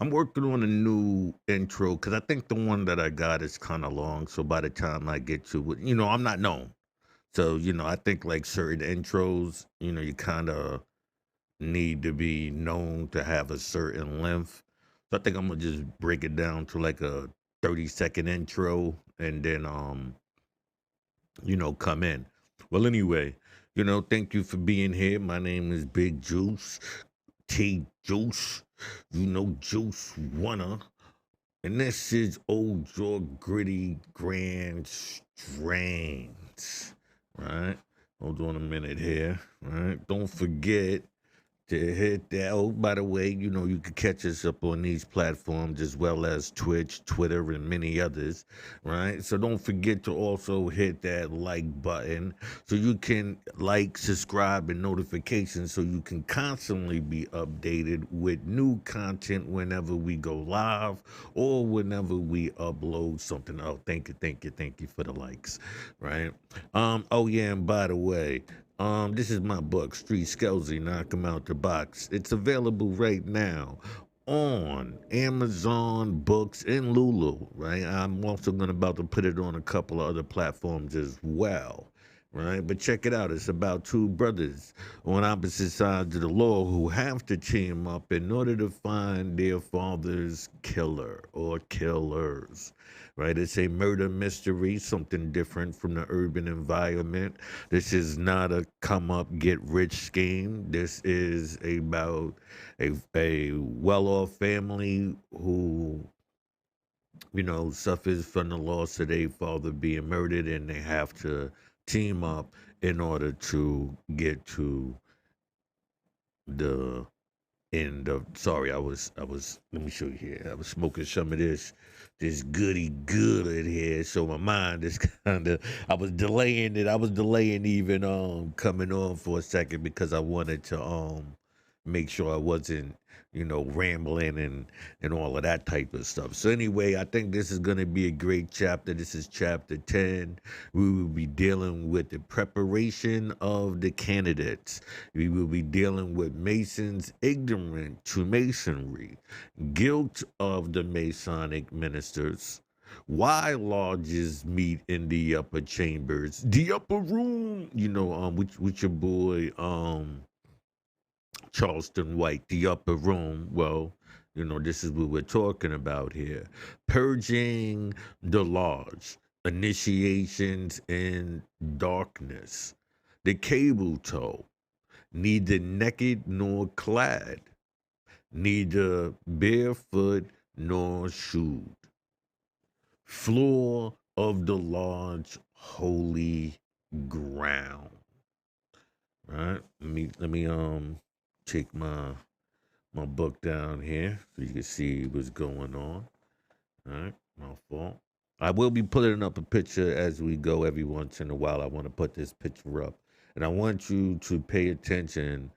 I'm working on a new intro because I think the one that I got is kind of long. So by the time I get to it, I'm not known. So, I think like certain intros, you kind of need to be known to have a certain length. So I think I'm gonna just break it down to like a 30-second intro and then come in. Well, anyway, thank you for being here. My name is Big Juice, T Juice, Juice Wanna. And this is Old Jaw Gritty Grand Strains. Right? Hold on a minute here. Right? Don't forget to hit that. Oh, by the way, you can catch us up on these platforms as well as Twitch, Twitter, and many others, right? So don't forget to also hit that like button so you can like, subscribe, and notifications so you can constantly be updated with new content whenever we go live or whenever we upload something. Oh, thank you for the likes, right? Oh yeah, and by the way, this is my book, Street Skelzy, Knock 'em Out the Box. It's available right now on Amazon Books and Lulu, right? I'm also gonna about to put it on a couple of other platforms as well, right? But check it out. It's about two brothers on opposite sides of the law who have to team up in order to find their father's killer or killers, right? It's a murder mystery, something different from the urban environment. This is not a come up, get rich scheme. This is about a well off family who, suffers from the loss of their father being murdered, and they have to team up in order to get to the end of. Sorry, I was let me show you here. I was smoking some of this goody good here, so my mind is kind of. I was delaying it. I was delaying even coming on for a second because I wanted to make sure I wasn't, rambling and all of that type of stuff. So anyway, I think this is going to be a great chapter. This is chapter 10. We will be dealing with the preparation of the candidates. We will be dealing with Masons ignorant to Masonry, guilt of the Masonic ministers, why lodges meet in the upper chambers, the upper room, with your boy, Charleston White, the upper room. Well, this is what we're talking about here. Purging the lodge, initiations in darkness, the cable tow, neither naked nor clad, neither barefoot nor shoed. Floor of the lodge, holy ground. All right, let me take my book down here so you can see what's going on. All right, my fault. I will be putting up a picture as we go every once in a while. I want to put this picture up, and I want you to pay attention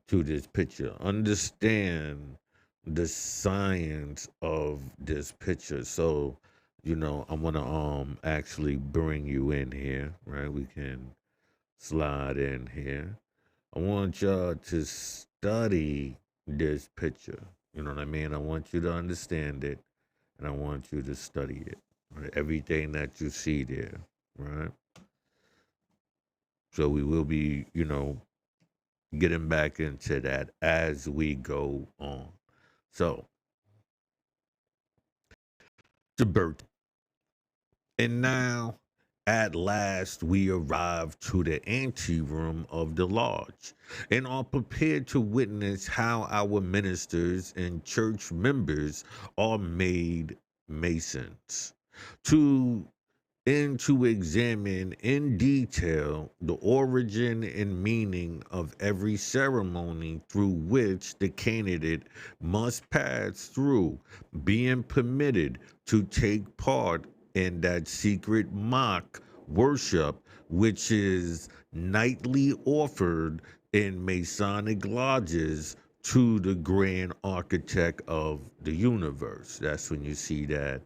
to this picture. Understand the science of this picture. So, I want to actually bring you in here, right? We can slide in here. I want y'all to study this picture. You know what I mean? I want you to understand it, and I want you to study it. Right? Everything that you see there, right? So we will be, getting back into that as we go on. So the birth. And now, at last, we arrive to the anteroom of the lodge and are prepared to witness how our ministers and church members are made Masons. To to examine in detail the origin and meaning of every ceremony through which the candidate must pass through, being permitted to take part in that secret mock worship which is nightly offered in Masonic lodges to the grand architect of the universe. That's when you see that,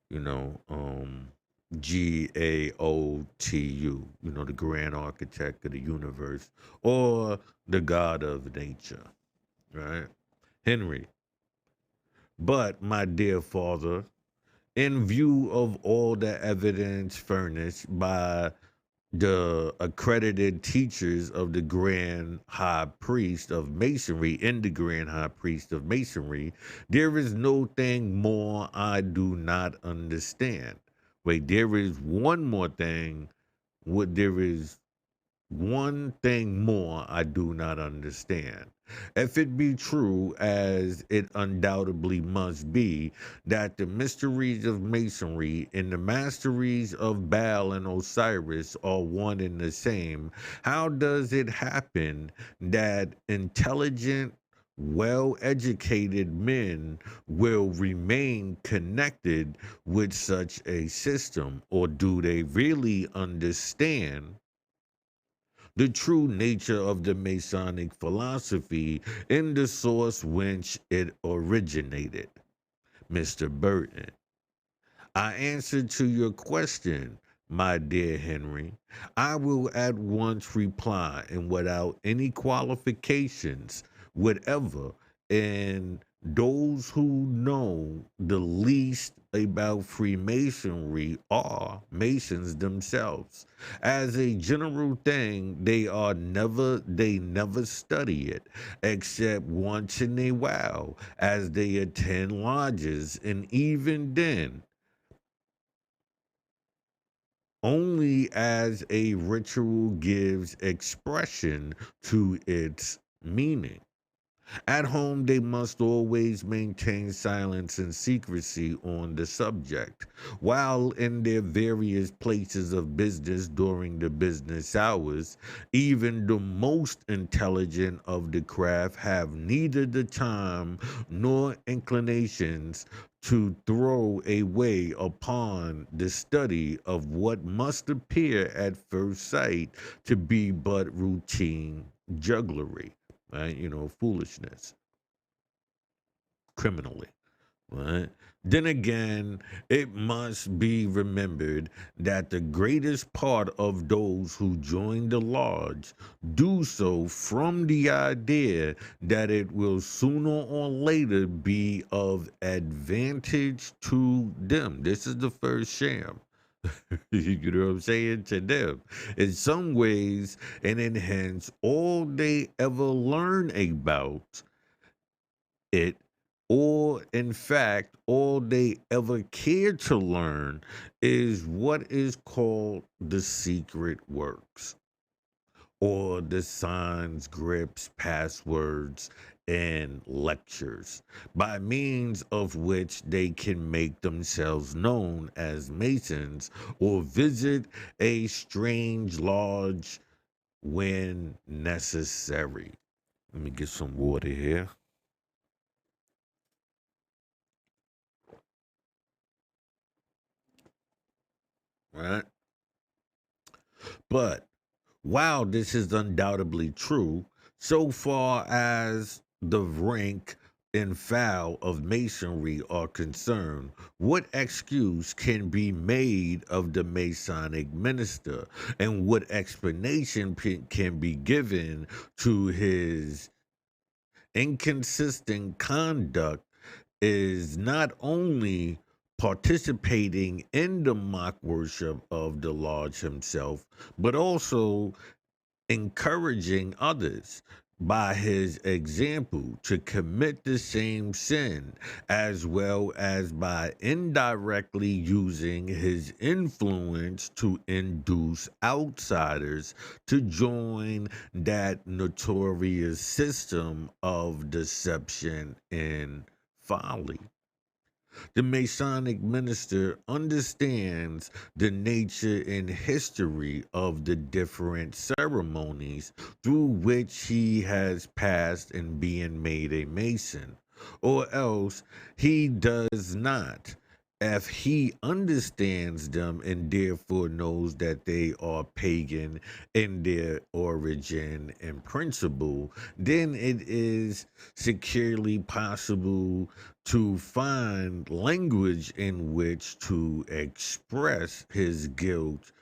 you know, um, GAOTU, the grand architect of the universe or the God of nature, right? Henry, But, my dear father, in view of all the evidence furnished by the accredited teachers of the Grand High Priest of Masonry in the Grand High Priest of Masonry, there is no thing more I do not understand. Wait, there is one more thing. What there is one thing more I do not understand. If it be true, as it undoubtedly must be, that the mysteries of Masonry and the masteries of Baal and Osiris are one and the same, how does it happen that intelligent, well educated men will remain connected with such a system? Or do they really understand the true nature of the Masonic philosophy in the source whence it originated? Mr. Burton, I answer to your question, my dear Henry. I will at once reply, and without any qualifications whatever, and those who know the least about Freemasonry are Masons themselves. As a general thing, they never study it, except once in a while, as they attend lodges, and even then only as a ritual gives expression to its meaning. At home, they must always maintain silence and secrecy on the subject, while in their various places of business during the business hours, even the most intelligent of the craft have neither the time nor inclinations to throw away upon the study of what must appear at first sight to be but routine jugglery, right? Foolishness, criminally, right? Then again, it must be remembered that the greatest part of those who join the lodge do so from the idea that it will sooner or later be of advantage to them. This is the first sham. You know what I'm saying? To them, in some ways, and in hence, all they ever learn about it, or in fact, all they ever care to learn, is what is called the secret works, or the signs, grips, passwords, and lectures, by means of which they can make themselves known as Masons or visit a strange lodge when necessary. Let me get some water here. Right? But while this is undoubtedly true, so far as the rank and file of Masonry are concerned, what excuse can be made of the Masonic minister, and what explanation can be given to his inconsistent conduct, is not only participating in the mock worship of the Lord himself, but also encouraging others by his example to commit the same sin, as well as by indirectly using his influence to induce outsiders to join that notorious system of deception and folly. The Masonic minister understands the nature and history of the different ceremonies through which he has passed in being made a Mason, or else he does not. If he understands them and therefore knows that they are pagan in their origin and principle, then it is securely possible to find language in which to express his guilt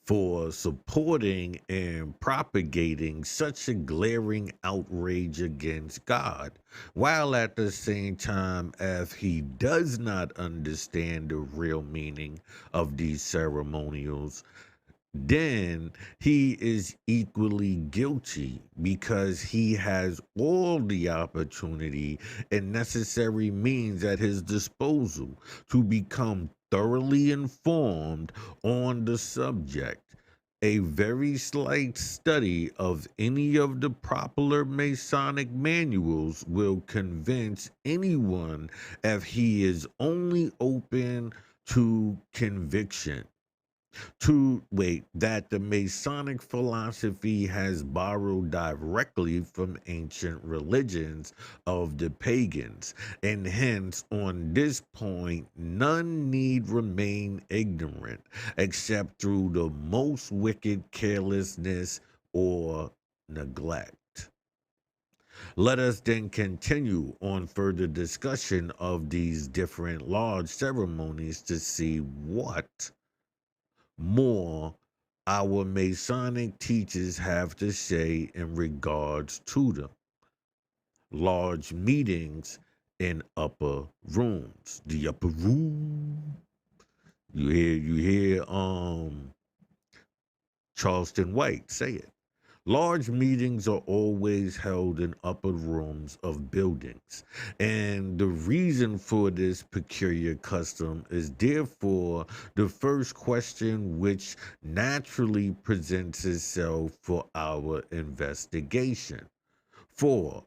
for supporting and propagating such a glaring outrage against God, while at the same time, if he does not understand the real meaning of these ceremonials, then he is equally guilty because he has all the opportunity and necessary means at his disposal to become thoroughly informed on the subject. A very slight study of any of the popular Masonic manuals will convince anyone if he is only open to conviction to wait that the Masonic philosophy has borrowed directly from ancient religions of the pagans, and hence on this point none need remain ignorant except through the most wicked carelessness or neglect. Let us then continue on further discussion of these different large ceremonies to see what more our Masonic teachers have to say in regards to them. Large meetings in upper rooms. The upper room. You hear Charleston White say it. Large meetings are always held in upper rooms of buildings, and the reason for this peculiar custom is therefore the first question which naturally presents itself for our investigation. For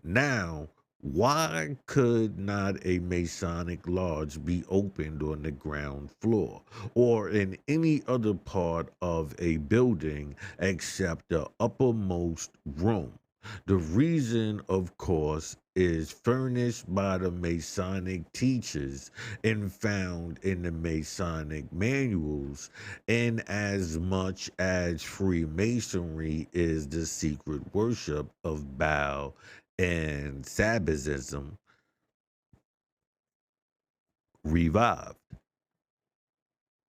now, why could not a Masonic lodge be opened on the ground floor or in any other part of a building except the uppermost room? The reason, of course, is furnished by the Masonic teachers and found in the Masonic manuals, in as much as Freemasonry is the secret worship of Baal and Sabbatism revived.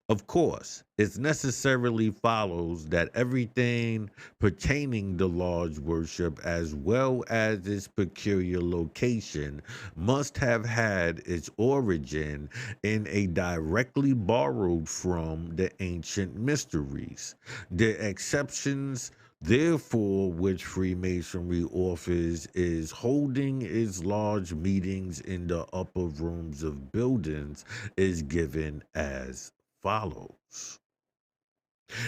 Of course, it necessarily follows that everything pertaining to lodge worship, as well as its peculiar location, must have had its origin in a directly borrowed from the ancient mysteries. The exceptions, therefore, which Freemasonry offers is holding its large meetings in the upper rooms of buildings is given as follows.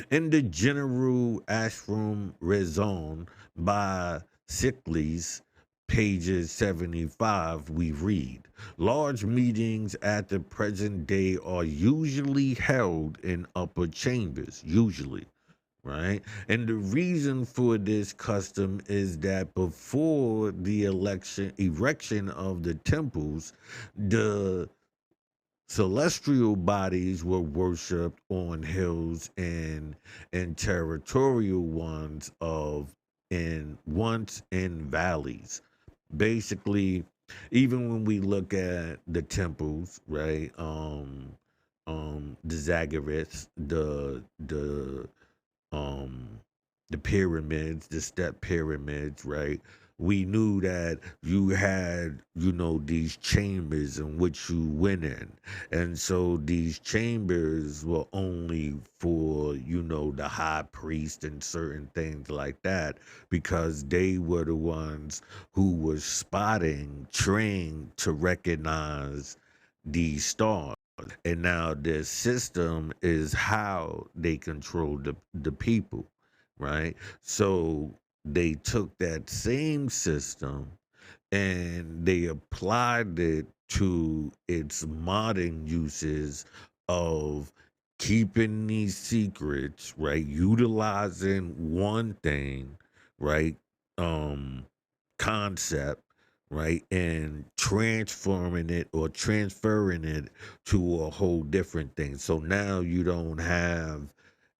In the General Ashram Raison by Sickles, pages 75, we read, large meetings at the present day are usually held in upper chambers, usually. Right. And the reason for this custom is that before the erection of the temples, the celestial bodies were worshipped on hills and territorial ones of in once in valleys. Basically, even when we look at the temples, right? The zaggurats, um the pyramids, the step pyramids, right? We knew that you had, these chambers in which you went in. And so these chambers were only for, the high priest and certain things like that, because they were the ones who were spotting, trained to recognize these stars. And now their system is how they control the people, right? So they took that same system and they applied it to its modern uses of keeping these secrets, right? Utilizing one thing, right? Um, Concept, right? And transforming it or transferring it to a whole different thing. So now you don't have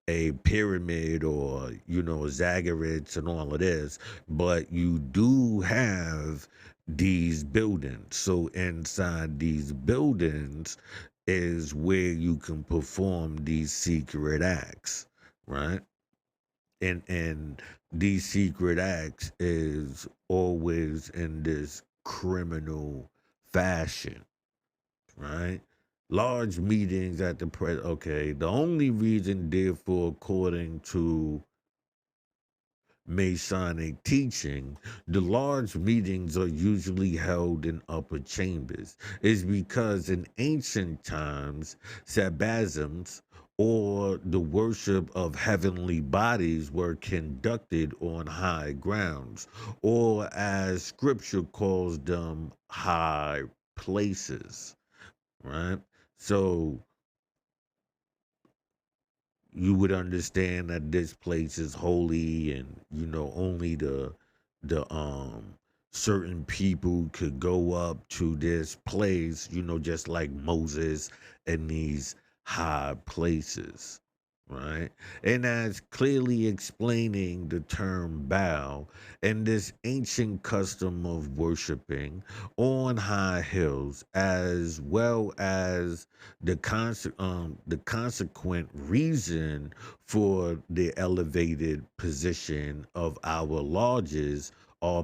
a pyramid or zaggurats and all of this, but you do have these buildings. So inside these buildings, is where you can perform these secret acts, right? And these secret acts is always in this criminal fashion, right? Large meetings at the press. Okay, the only reason, therefore, according to Masonic teaching, the large meetings are usually held in upper chambers, is because in ancient times, sabbatisms or the worship of heavenly bodies were conducted on high grounds, or as scripture calls them, high places, right? So you would understand that this place is holy, and only the certain people could go up to this place, just like Moses and these high places, right? And that's clearly explaining the term Baal and this ancient custom of worshiping on high hills, as well as the consequent reason for the elevated position of our lodges are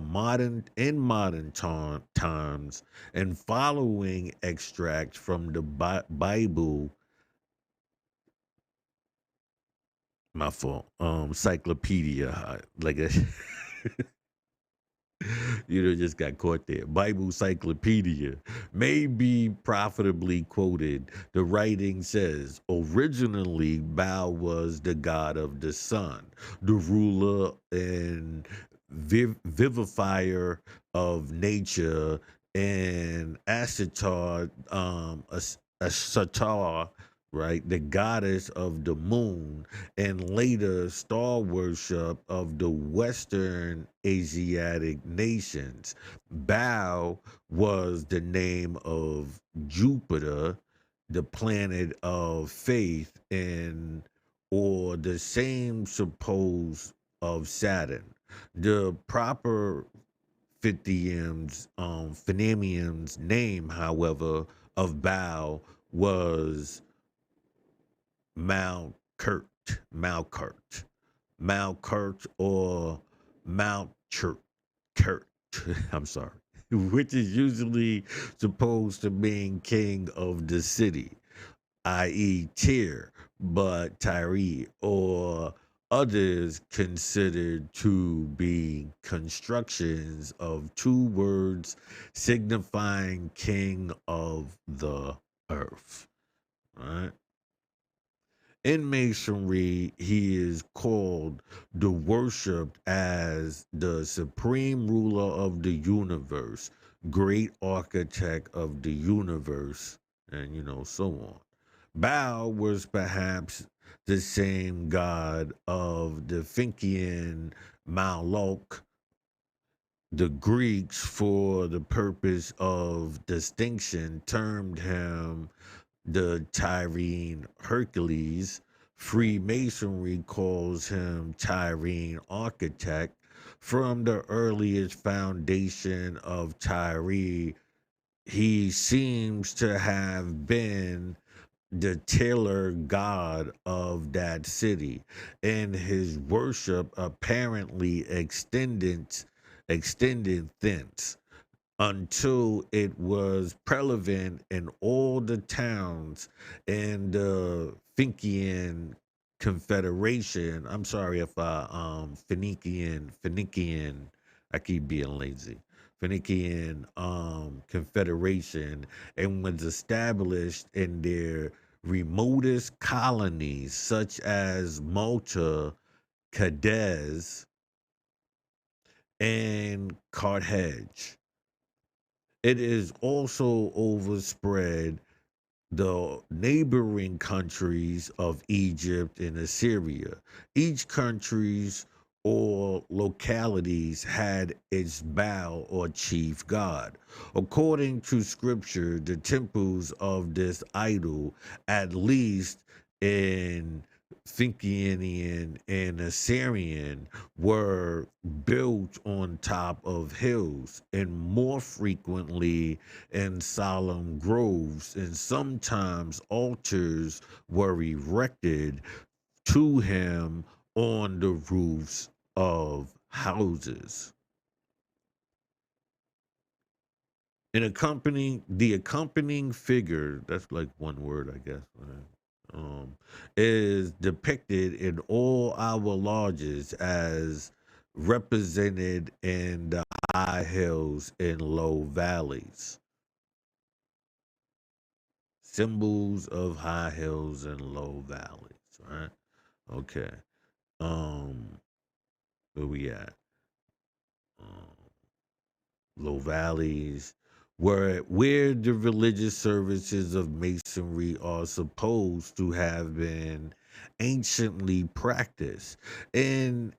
times, and following extract from the Bible, my fault, encyclopedia, like a just got caught there. Bible Cyclopedia may be profitably quoted. The writing says, originally, Baal was the god of the sun, the ruler and vivifier of nature, and Asatar, right, the goddess of the moon, and later star worship of the Western Asiatic nations. Baal was the name of Jupiter, the planet of faith, and or the same suppose of Saturn. The proper Phonemium's name, however, of Baal was Malkurt, Malkurt, Malkurt, or Mount Kurt. I'm sorry, which is usually supposed to mean king of the city, i.e., Tyr, but Tyre, or others considered to be constructions of two words signifying king of the earth. Right? In Masonry, he is called the worshiped as the supreme ruler of the universe, great architect of the universe, and so on. Baal was perhaps the same god of the Phoenician Moloch. The Greeks, for the purpose of distinction, termed him the Tyrene Hercules. Freemasonry calls him Tyrene Architect. From the earliest foundation of Tyre, he seems to have been the tailor god of that city, and his worship apparently extended thence until it was prevalent in all the towns in the Phoenician Confederation. I'm sorry if I Phoenician, I keep being lazy. Phoenician Confederation, and was established in their remotest colonies such as Malta, Cadiz, and Carthage. It is also overspread the neighboring countries of Egypt and Assyria. Each country's or localities had its Baal or chief god. According to scripture, the temples of this idol, at least in Phynian and Assyrian were built on top of hills and more frequently in solemn groves, and sometimes altars were erected to him on the roofs of houses. And the accompanying figure, that's like one word, I guess, right? Is depicted in all our lodges as represented in the high hills and low valleys. Symbols of high hills and low valleys, right? Okay. Um, where we at? Um, Low valleys, where the religious services of masonry are supposed to have been anciently practiced. In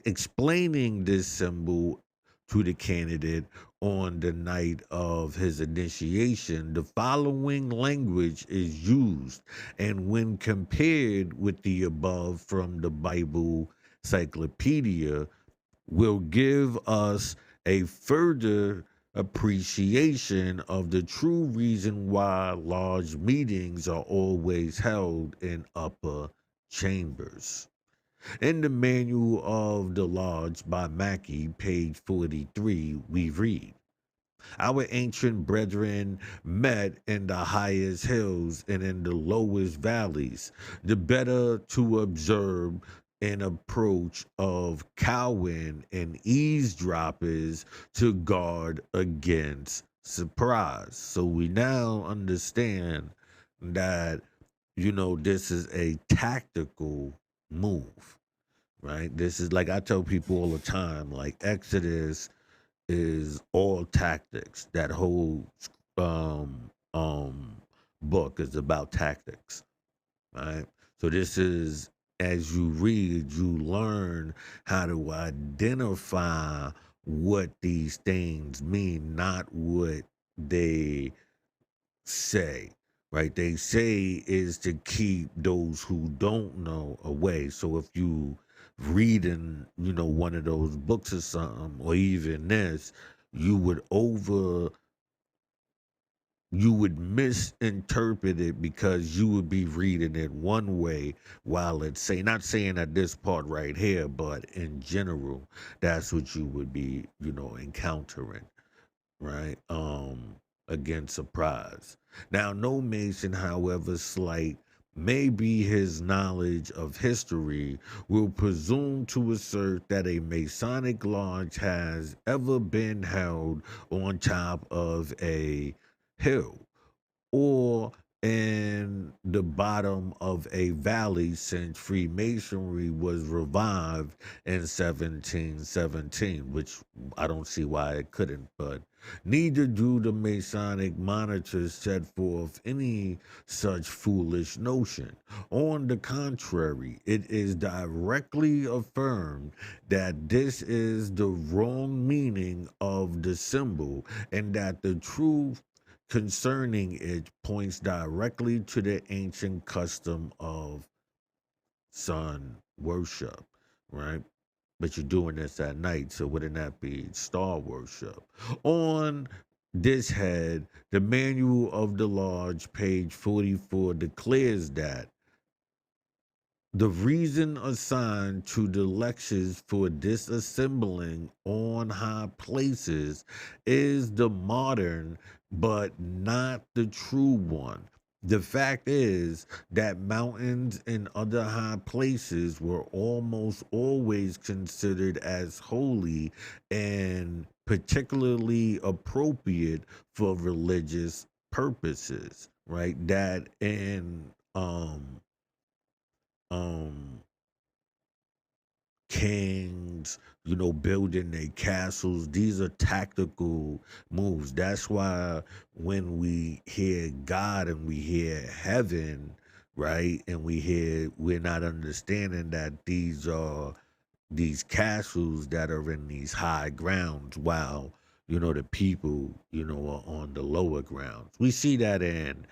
explaining this symbol to the candidate on the night of his initiation, the following language is used, and when compared with the above from the Bible Cyclopedia, will give us a further appreciation of the true reason why large meetings are always held in upper chambers. In the Manual of the Lodge by Mackey, page 43, we read, our ancient brethren met in the highest hills and in the lowest valleys, the better to observe an approach of cowing and eavesdroppers to guard against surprise. So we now understand that, this is a tactical move, right? This is like I tell people all the time, like Exodus is all tactics. That whole um um book is about tactics, right? So this is, as you read, you learn how to identify what these things mean, not what they say, right? They say is to keep those who don't know away. So if you reading, one of those books or something, or even this, you would over you would misinterpret it because you would be reading it one way while it's saying, not saying at this part right here, but in general, that's what you would be, encountering, right? Against surprise. Now, no Mason, however slight may be his knowledge of history, will presume to assert that a Masonic lodge has ever been held on top of a hill or in the bottom of a valley since Freemasonry was revived in 1717, which I don't see why it couldn't, but neither do the Masonic monitors set forth any such foolish notion. On the contrary, it is directly affirmed that this is the wrong meaning of the symbol and that the truth concerning it points directly to the ancient custom of sun worship, right? But you're doing this at night, so wouldn't that be star worship? On this head, the Manual of the Lodge, page 44, declares that the reason assigned to the lectures for disassembling on high places is the modern but not the true one. The fact is that mountains and other high places were almost always considered as holy and particularly appropriate for religious purposes, right? That and um kings, building their castles. These are tactical moves. That's why when we hear God and we hear heaven, right, and we're not understanding that these are these castles that are in these high grounds while the people are on the lower grounds. We see that in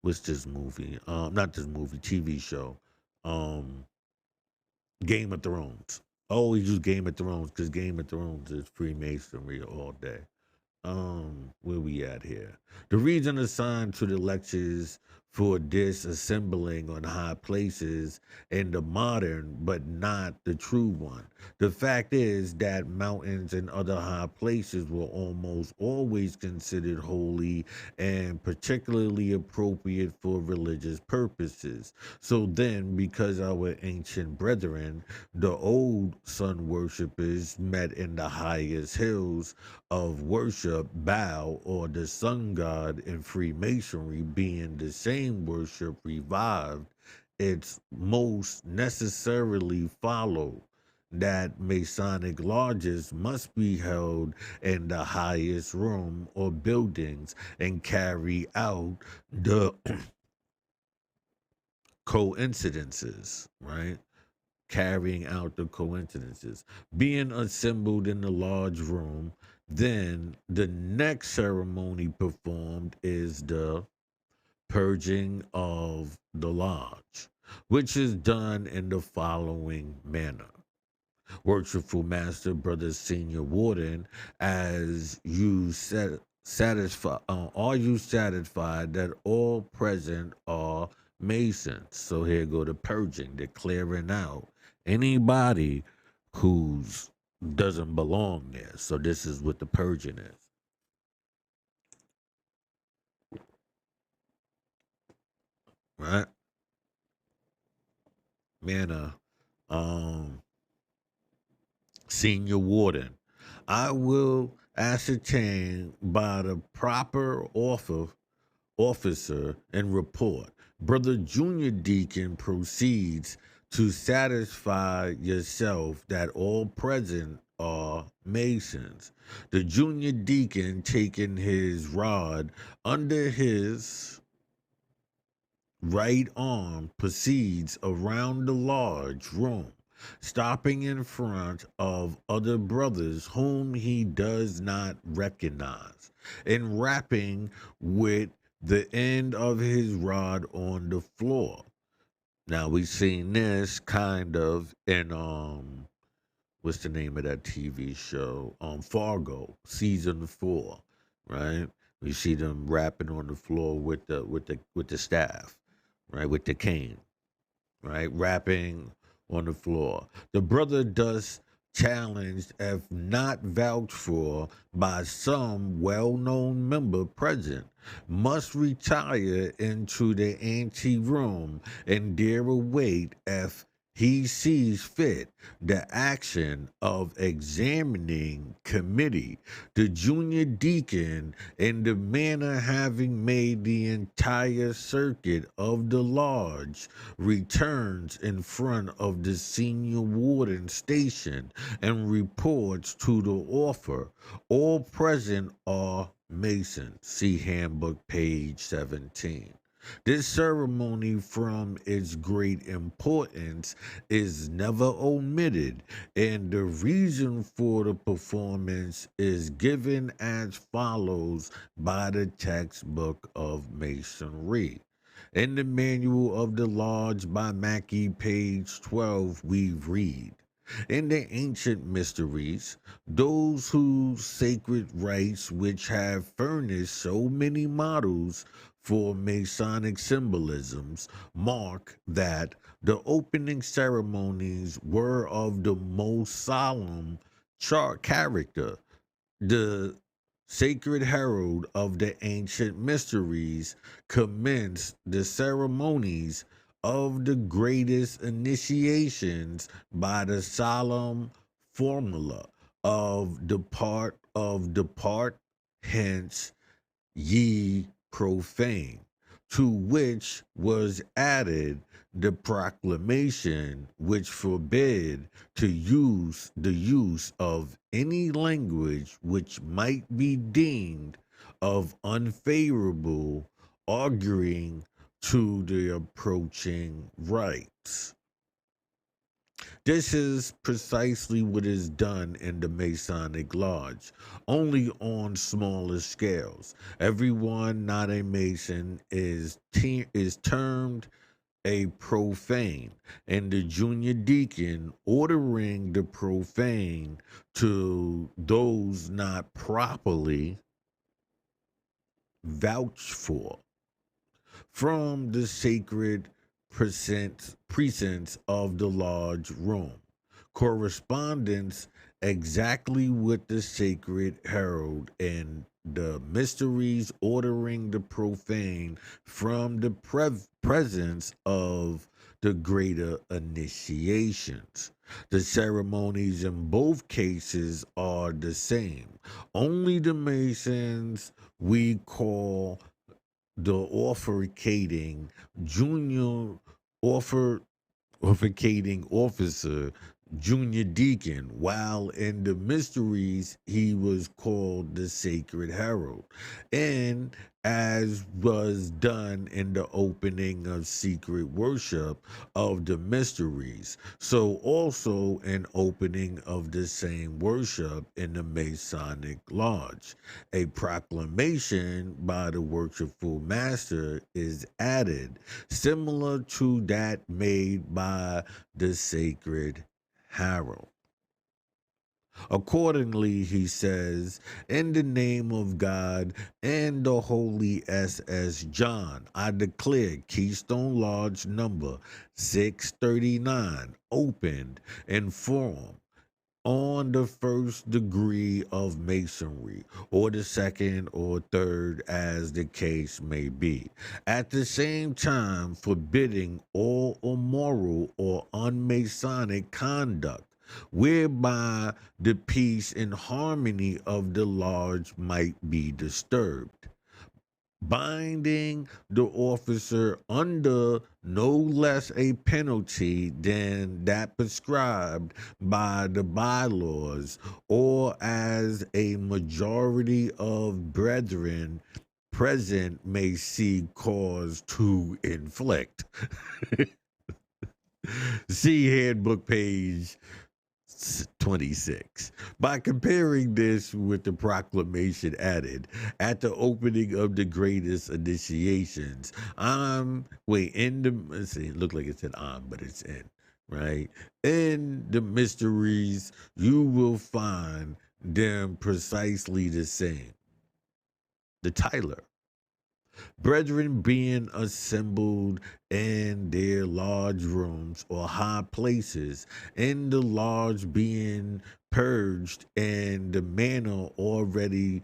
what's this movie? Not this movie, TV show. Um, Game of Thrones. I always use Game of Thrones because Game of Thrones is Freemasonry all day. Where we at here? The reason assigned to the lectures for disassembling on high places in the modern but not the true one. The fact is that mountains and other high places were almost always considered holy and particularly appropriate for religious purposes. So then, because our ancient brethren, the old sun worshippers, met in the highest hills of worship, Baal, or the sun god in Freemasonry being the same worship revived, it's most necessarily follow that Masonic lodges must be held in the highest room or buildings and carry out the coincidences, right? Carrying out the coincidences, being assembled in the large room. Then the next ceremony performed is the purging of the lodge, which is done in the following manner. Worshipful Master Brother Senior Warden, as you satisfy, are you satisfied that all present are Masons? So here go the purging, the clearing out anybody who's doesn't belong there. So this is what the purging is, right? Manner, um, Senior Warden. I will ascertain by the proper officer and report. Brother Junior Deacon proceeds to satisfy yourself that all present are Masons. The Junior Deacon, taking his rod under his right arm, proceeds around the large room, stopping in front of other brothers whom he does not recognize, and rapping with the end of his rod on the floor. Now we've seen this kind of in what's the name of that TV show? Fargo, season 4, right? We see them rapping on the floor with the staff, right? With the cane, right? Rapping on the floor. The brother thus challenged, if not vouched for by some well-known member present, must retire into the ante-room and there await, if he sees fit, the action of examining committee. The junior deacon, in the manner having made the entire circuit of the lodge, returns in front of the senior warden station and reports to the offer. All present are Masons. See handbook page 17. This ceremony, from its great importance, is never omitted, and the reason for the performance is given as follows by the textbook of Masonry. In the Manual of the Lodge by Mackey, page 12, we read, in the ancient mysteries, those whose sacred rites which have furnished so many models for Masonic symbolisms mark that the opening ceremonies were of the most solemn character. The sacred herald of the ancient mysteries commenced the ceremonies of the greatest initiations by the solemn formula of depart hence ye profane, to which was added the proclamation which forbid to use the use of any language which might be deemed of unfavorable auguring to the approaching rites. This is precisely what is done in the Masonic Lodge, only on smaller scales. Everyone not a Mason is termed a profane, and the junior deacon ordering the profane to those not properly vouched for from the sacred precincts of the large room. Correspondence exactly with the sacred herald and the mysteries ordering the profane from the presence of the greater initiations. The ceremonies in both cases are the same. Only the Masons we call the officiating junior offer officiating officer, junior deacon, while in the mysteries he was called the sacred herald. And as was done in the opening of secret worship of the mysteries, so also an opening of the same worship in the Masonic Lodge. A proclamation by the worshipful master is added, similar to that made by the sacred herald. Accordingly, he says, in the name of God and the Holy SS John, I declare Keystone Lodge number 639 opened and formed on the first degree of masonry, or the second or third, as the case may be. At the same time, forbidding all immoral or unmasonic conduct, whereby the peace and harmony of the lodge might be disturbed, binding the officer under no less a penalty than that prescribed by the bylaws, or as a majority of brethren present may see cause to inflict. See handbook page 26. By comparing this with the proclamation added at the opening of the greatest initiations, in the, let's see, it looked like it said but it's in, right? In the mysteries, you will find them precisely the same. The Tyler. Brethren being assembled in their large rooms or high places, in the lodge being purged in the manner already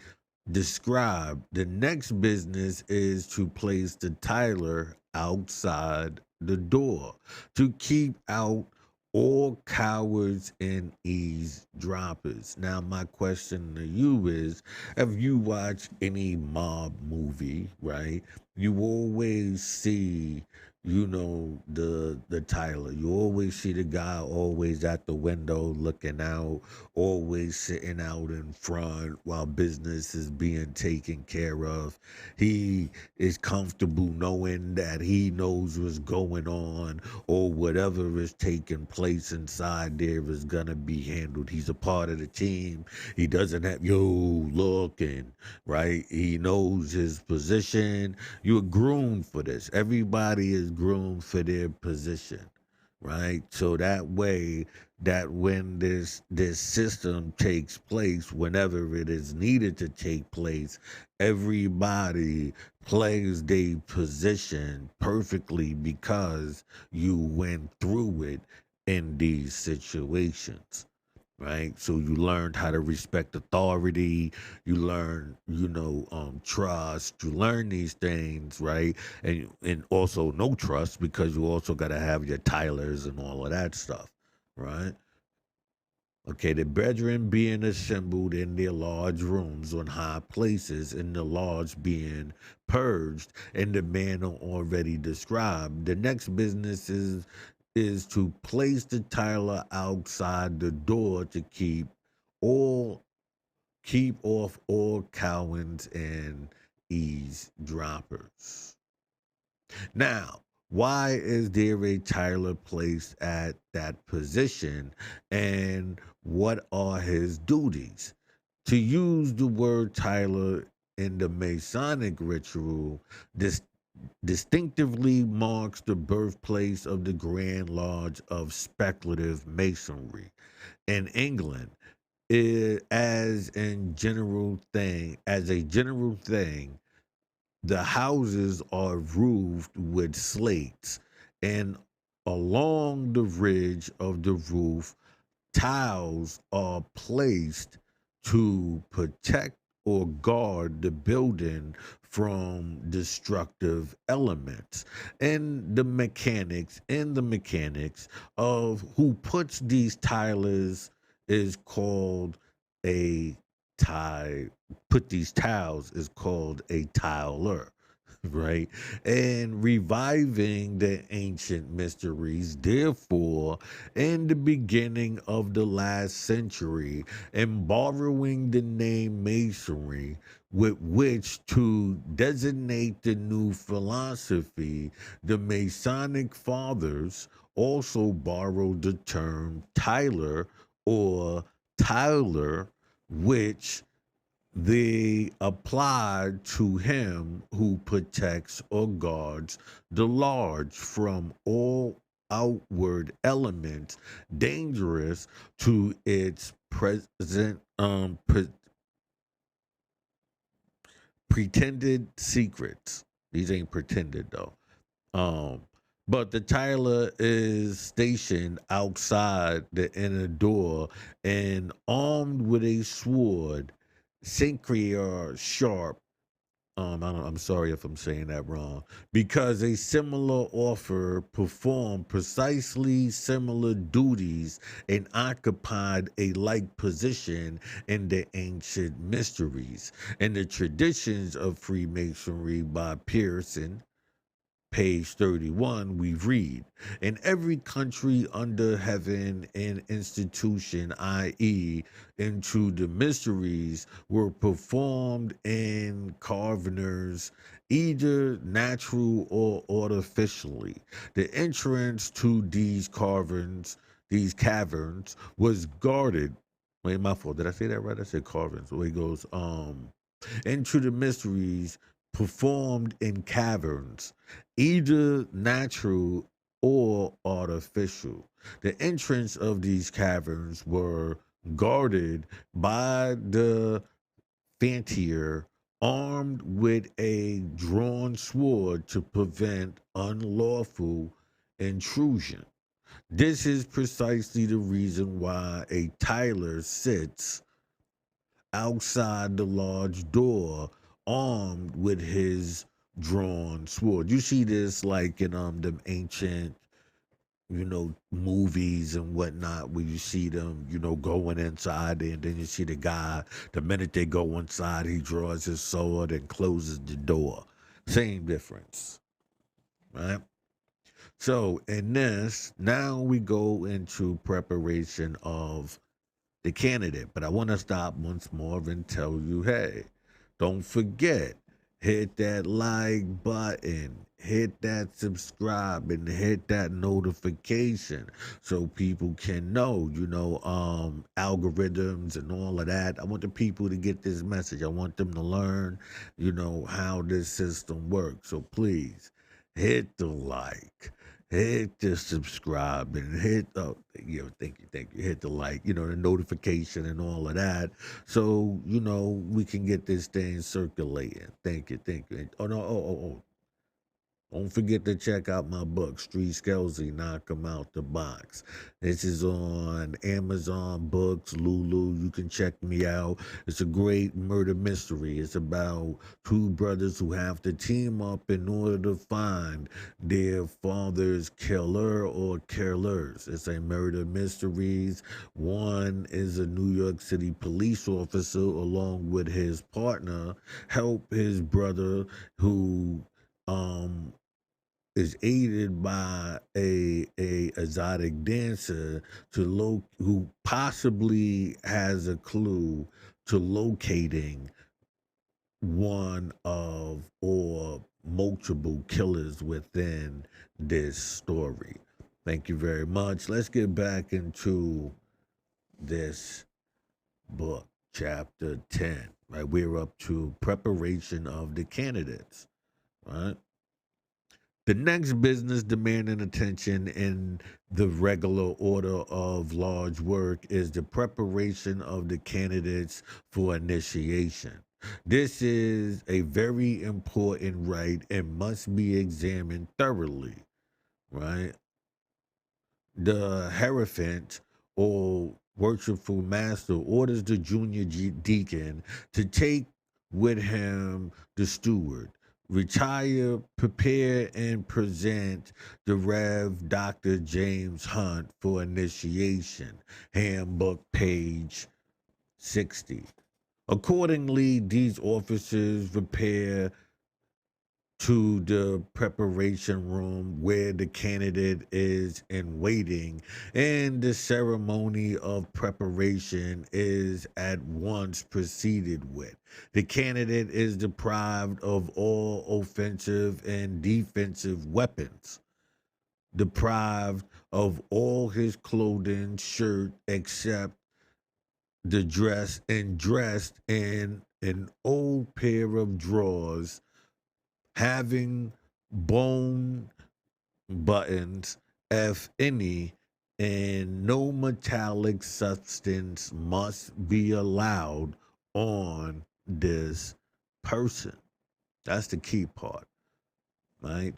described. The next business is to place the Tyler outside the door to keep out all cowards and eavesdroppers. Now, my question to you is, if you watch any mob movie, right, you always see, the Tyler. You always see the guy always at the window looking out, always sitting out in front while business is being taken care of. He is comfortable knowing that he knows what's going on, or whatever is taking place inside there is gonna be handled. He's a part of the team. He doesn't have looking, right? He knows his position. You're groomed for this. Everybody is groomed for their position, right? So that way, that when this system takes place, whenever it is needed to take place, everybody plays their position perfectly because you went through it in these situations, right? So you learned how to respect authority. You learn, trust. You learn these things, right? And also no trust, because you also got to have your Tylers and all of that stuff, right? Okay, the brethren being assembled in their large rooms on high places, in the lodge being purged in the manner already described. The next business is to place the Tyler outside the door to all keep off all cowards and eavesdroppers. Now, Why is there a Tyler placed at that position? And what are his duties? To use the word Tyler in the Masonic ritual, this distinctively marks the birthplace of the Grand Lodge of Speculative Masonry in England. As a general thing, the houses are roofed with slates, and along the ridge of the roof, tiles are placed to protect or guard the building from destructive elements. And the mechanics of who puts these tilers is called a tie put these tiles is called a tiler, right? And reviving the ancient mysteries, therefore, in the beginning of the last century, and borrowing the name Masonry, with which to designate the new philosophy, the Masonic fathers also borrowed the term Tyler or Tyler, which they applied to him who protects or guards the lodge from all outward elements dangerous to its pretended secrets. These ain't pretended though. Um, but the Tyler is stationed outside the inner door and armed with a sword, synchriar sharp. I'm sorry if I'm saying that wrong. Because a similar offer performed precisely similar duties and occupied a like position in the ancient mysteries and the traditions of Freemasonry by Pearson. Page 31, we read, in every country under heaven and institution, i.e., into the mysteries, were performed in carvers, either natural or artificially. The entrance to these caverns, was guarded. Wait, my fault. Did I say that right? I said carvings. So it goes, into the mysteries performed in caverns, either natural or artificial. The entrance of these caverns were guarded by the fancier, armed with a drawn sword to prevent unlawful intrusion. This is precisely the reason why a Tyler sits outside the large door, armed with his drawn sword. You see this like in them ancient, movies and whatnot, where you see them, going inside there, and then you see the guy. The minute they go inside, he draws his sword and closes the door. Same difference, right? So in this, now we go into preparation of the candidate. But I want to stop once more and tell you, hey, don't forget, hit that like button, hit that subscribe, and hit that notification so people can know, algorithms and all of that. I want the people to get this message. I want them to learn, how this system works. So please hit the like, hit the subscribe, and thank you, hit the like, the notification and all of that, so we can get this thing circulating. Thank you. Oh no, oh, don't forget to check out my book, Street Skelzy, Knock 'em Out the Box. This is on Amazon Books, Lulu. You can check me out. It's a great murder mystery. It's about two brothers who have to team up in order to find their father's killer or killers. It's a murder mysteries. One is a New York City police officer, along with his partner, help his brother who um is aided by a exotic dancer who possibly has a clue to locating one of or multiple killers within this story. Thank you very much. Let's get back into this book, chapter 10. Right, we're up to preparation of the candidates. Right. The next business demanding attention in the regular order of large work is the preparation of the candidates for initiation. This is a very important rite and must be examined thoroughly, right? The Hierophant or worshipful master orders the junior deacon to take with him the steward, retire, prepare, and present the Rev. Dr. James Hunt for initiation. Handbook, page 60. Accordingly, these officers repair to the preparation room where the candidate is in waiting, and the ceremony of preparation is at once proceeded with. The candidate is deprived of all offensive and defensive weapons, deprived of all his clothing, shirt, except the dress, and dressed in an old pair of drawers having bone buttons, if any, and no metallic substance must be allowed on this person. That's the key part, right?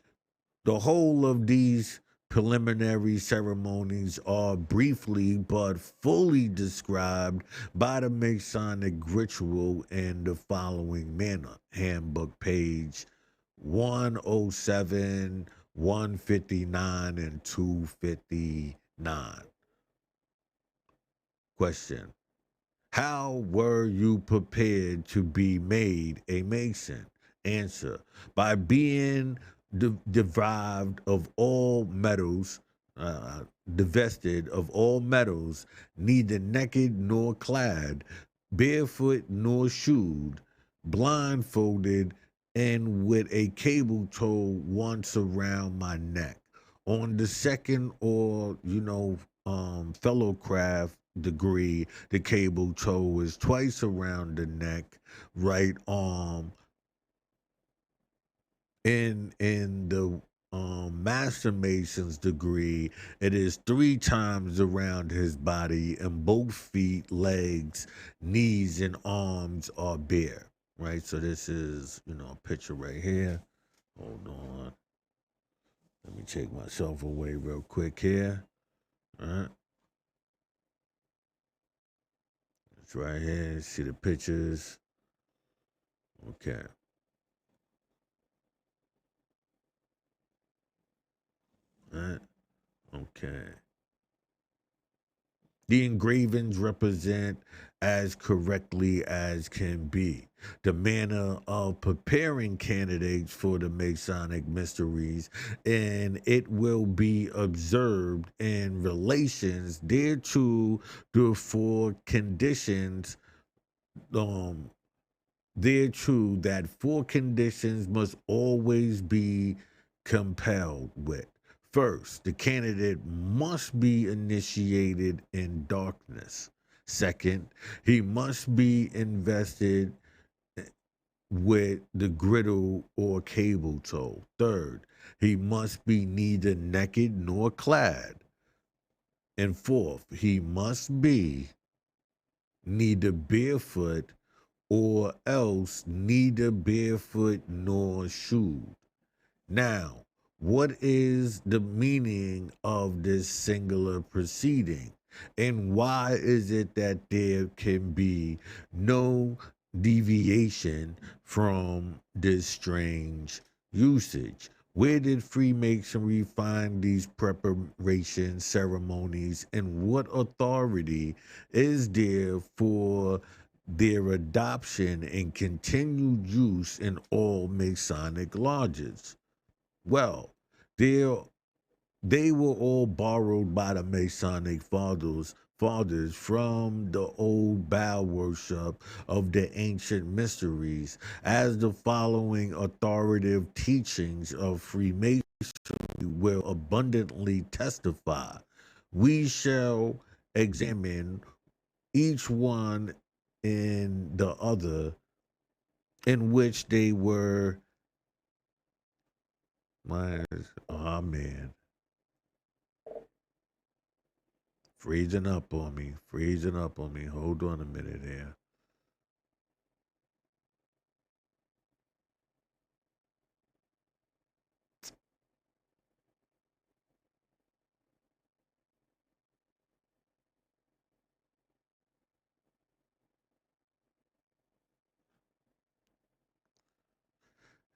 The whole of these preliminary ceremonies are briefly but fully described by the Masonic ritual in the following manner. Handbook, page 107, 159, and 259. Question: how were you prepared to be made a Mason? Answer: by being deprived of all metals, divested of all metals, neither naked nor clad, barefoot nor shoed, blindfolded, and with a cable tow once around my neck. On the second or, fellow craft degree, the cable tow is twice around the neck, right arm. In the Master Mason's degree, it is three times around his body, and both feet, legs, knees, and arms are bare. Right. So this is, a picture right here. Hold on. Let me take myself away real quick here. All right. It's right here. See the pictures. Okay. All right. Okay. The engravings represent as correctly as can be the manner of preparing candidates for the Masonic mysteries, and it will be observed in relations thereto the four conditions um thereto that four conditions must always be compelled with. First, the candidate must be initiated in darkness. Second, he must be invested with the griddle or cable tow. Third, he must be neither naked nor clad. And fourth, he must be neither barefoot or else neither barefoot nor shoed. Now, what is the meaning of this singular proceeding? And why is it that there can be no deviation from this strange usage? Where did Freemasonry find these preparation ceremonies, and what authority is there for their adoption and continued use in all Masonic lodges? Well, they they were all borrowed by the Masonic fathers fathers from the old Baal worship of the ancient mysteries, as the following authoritative teachings of Freemasonry will abundantly testify. We shall examine each one in the other, in which they were my oh man, freezing up on me, freezing up on me. Hold on a minute here.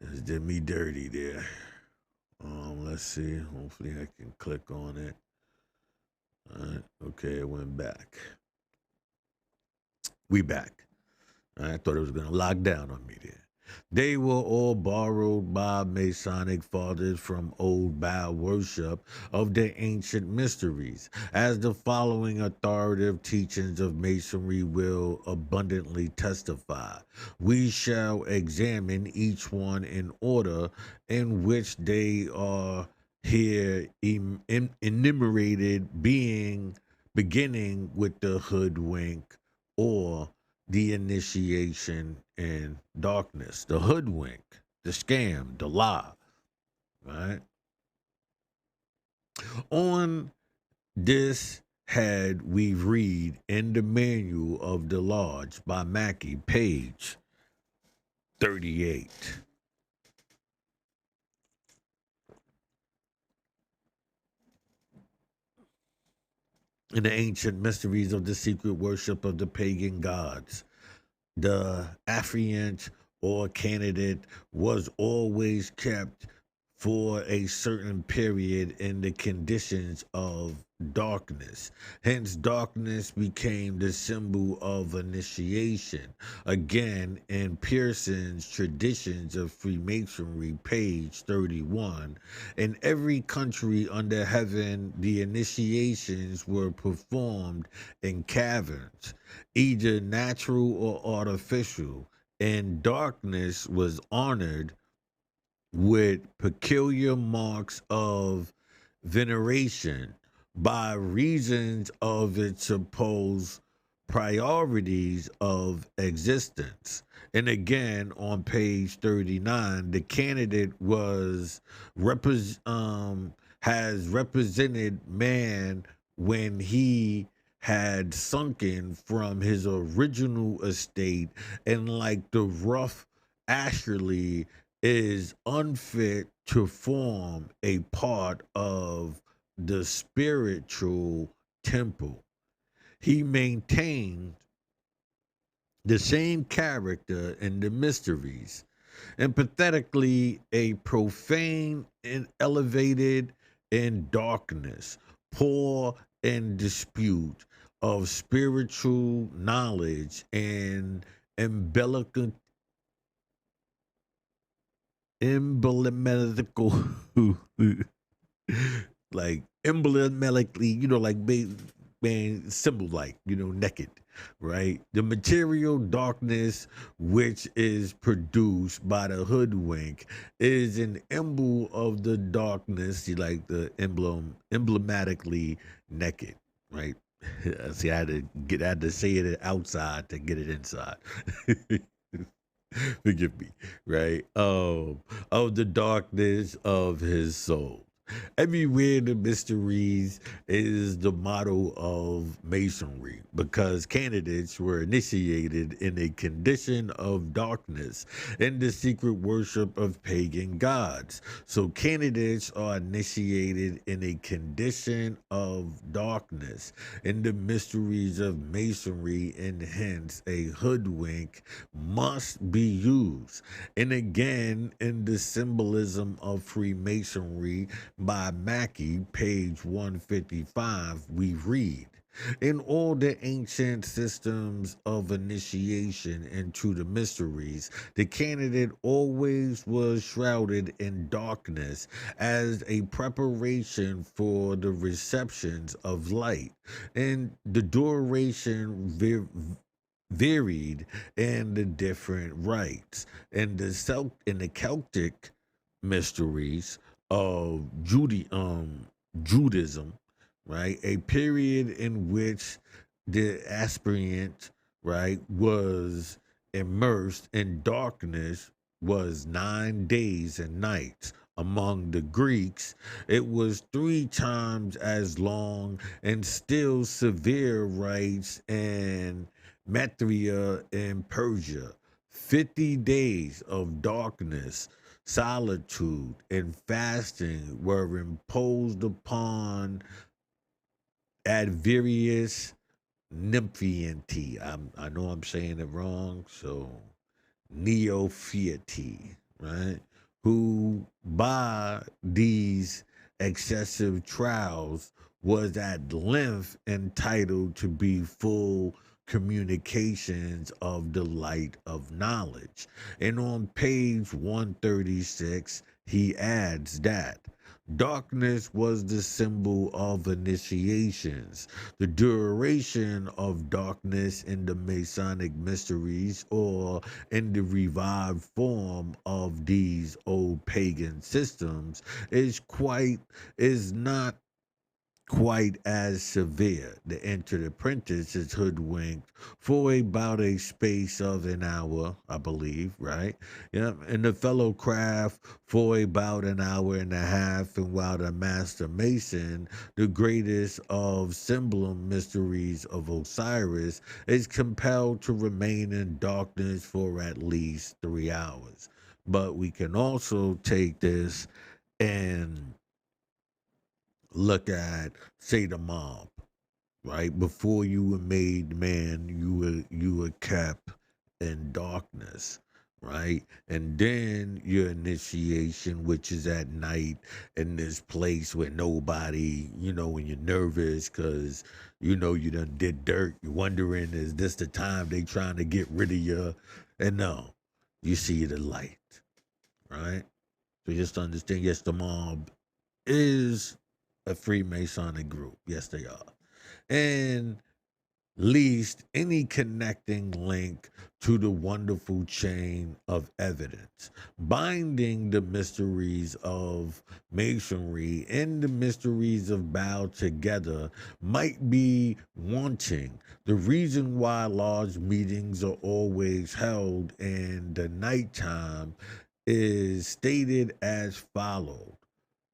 This did me dirty there. Let's see. Hopefully I can click on it. All right. Okay, it went back. We back. I thought it was gonna lock down on me there. They were all borrowed by Masonic fathers from old Baal worship of the ancient mysteries, as the following authoritative teachings of Masonry will abundantly testify. We shall examine each one in order in which they are here enumerated, beginning with the hoodwink or the initiation in darkness, the hoodwink, the scam, the lie, right? On this head, we read in the manual of the lodge by Mackey, page 38. In the ancient mysteries of the secret worship of the pagan gods, the affiant or candidate was always kept for a certain period in the conditions of darkness. Hence, darkness became the symbol of initiation. Again, in Pearson's Traditions of Freemasonry, page 31, in every country under heaven, the initiations were performed in caverns, either natural or artificial, and darkness was honored with peculiar marks of veneration by reasons of its supposed priorities of existence. And again, on page 39, the candidate has represented man when he had sunken from his original estate, and like the rough Asherly is unfit to form a part of the spiritual temple. He maintained the same character in the mysteries, and pathetically a profane and elevated in darkness, poor in dispute of spiritual knowledge and emblematical like emblematically, like man, symbol like, naked, right? The material darkness which is produced by the hoodwink is an emblem of the darkness, like the emblematically naked, right? See, I had to say it outside to get it inside. Forgive me, right? Of the darkness of his soul. Everywhere the mysteries is the motto of Masonry, because candidates were initiated in a condition of darkness in the secret worship of pagan gods. So candidates are initiated in a condition of darkness in the mysteries of Masonry, and hence a hoodwink must be used. And again, in the symbolism of Freemasonry by Mackey, page 155, we read, In all the ancient systems of initiation into the mysteries, the candidate always was shrouded in darkness as a preparation for the receptions of light, and the duration varied in the different rites. In the Celtic mysteries of Judaism, right? A period in which the aspirant, right, was immersed in darkness was 9 days and nights. Among the Greeks, it was 3 times as long, and still severe rites and Mithria in Persia. 50 days of darkness, solitude, and fasting were imposed upon Adverius Nymphianti. I know I'm saying it wrong, so Neophiati, right? Who by these excessive trials was at length entitled to be full communications of the light of knowledge. And on page 136, he adds that darkness was the symbol of initiations. The duration of darkness in the Masonic mysteries, or in the revived form of these old pagan systems, is not quite as severe. The entered apprentice is hoodwinked for about a space of an hour, I believe, right? Yeah, and the fellow craft for about an hour and a half, and while the master mason, the greatest of symbol mysteries of Osiris, is compelled to remain in darkness for at least 3 hours. But we can also take this and look at, say, the mob, right? Before you were made man, you were kept in darkness, right? And then your initiation, which is at night in this place where nobody, when you're nervous because you done did dirt, you're wondering, is this the time they trying to get rid of you? And no, you see the light, right? So just understand, yes, the mob is a Freemasonic group. Yes, they are. And least any connecting link to the wonderful chain of evidence, binding the mysteries of masonry and the mysteries of Baal together might be wanting. The reason why large meetings are always held in the nighttime is stated as follows.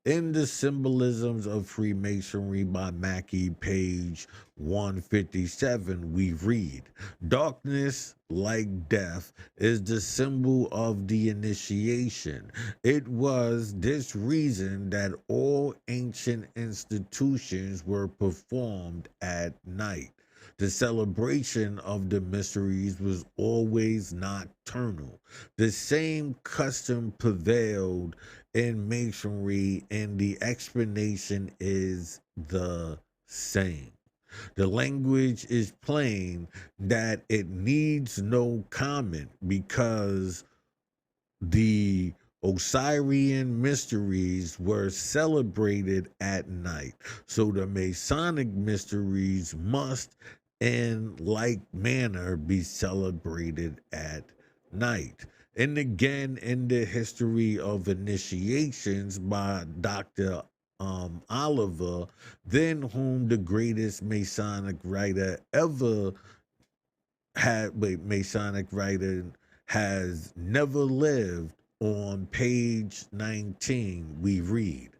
In the Symbolisms of Freemasonry by Mackey, page 157, we read, darkness, like death, is the symbol of the initiation. It was this reason that all ancient institutions were performed at night. The celebration of the mysteries was always nocturnal. The same custom prevailed in masonry, and the explanation is the same. The language is plain that it needs no comment because the Osirian mysteries were celebrated at night. So the Masonic mysteries must, in like manner, be celebrated at night. And again, in the history of initiations by Dr. Oliver, than whom the greatest Masonic writer ever had, Masonic writer has never lived. On page 19, we read,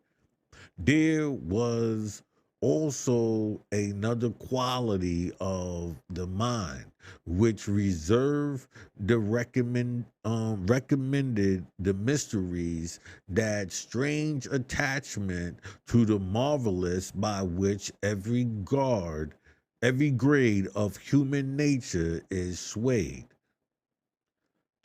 there was also another quality of the mind which reserved the recommended the mysteries, that strange attachment to the marvelous by which every grade of human nature is swayed.